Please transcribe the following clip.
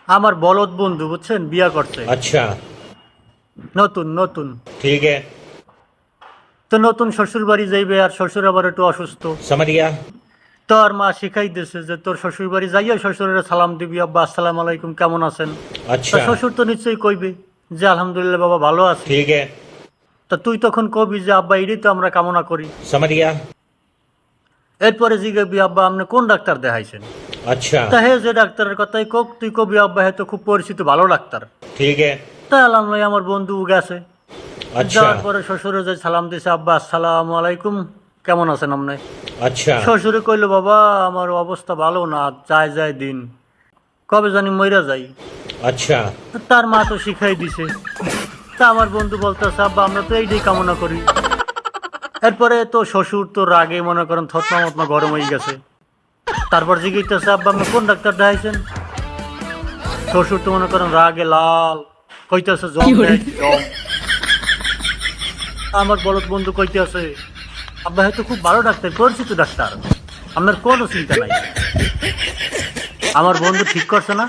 আমার বলদ বন্ধু বুঝছেন বিয়া করছে अच्छा নতুন নতুন। ठीक है তো নতুন শ্বশুর বাড়ি যাইবে আর শ্বশুর আবার একটু অসুস্থ। समझ गया তো আর মা শিখাই দিছে যে তোর শ্বশুর বাড়ি যাইয়া শ্বশুরের সালাম দিবি, আব্বা আসসালামু আলাইকুম কেমন আছেন। তা अच्छा শ্বশুর তো নিশ্চয়ই কইবে যে আলহামদুলিল্লাহ বাবা ভালো আছে। ठीक है তা তুই তখন কবি যে আব্বা এটাই তো আমরা কামনা করি। समझ गया এরপরে জিজ্ঞাবি আব্বা আপনি কোন ডাক্তার দেখাইছেন। अच्छा তা হে যে ডাক্তারের কথাই কোক তুই কবি আব্বা হয়তো খুব পরিচিত ভালো ডাক্তার। ठीक है তা আলহামদুলিল্লাহ আমার বন্ধু গেছে, अच्छा যাওয়ার পরে শ্বশুরে যে সালাম দিছে আব্বা আসসালামু আলাইকুম কেমন আছেন আপনি। अच्छा শ্বশুরে কইল বাবা আমার অবস্থা ভালো না, যায় যায় দিন কবে জানি মইরা যাই। अच्छा তার মা তো শিখাই দিছে। তা আমার বন্ধু বলতেছে আব্বা আমরা তো এইটাই কামনা করি। এরপরে তো শ্বশুর তো রাগে মনে করেন থতমা মতমা গরম হয়ে গেছে। তারপর জিজ্ঞাসা আব্বা আপনি কোন ডাক্তার দেখাইছেন। শ্বশুর তো মনে করেন রাগে লাল, কইতেছে জম দেখ, জম। আমার বলদ বন্ধু কইতেছে আব্বা হয়তো খুব ভালো ডাক্তার, পরিচিত ডাক্তার, আপনার কোনো চিন্তা নাই। আমার বন্ধু ঠিক করছে না।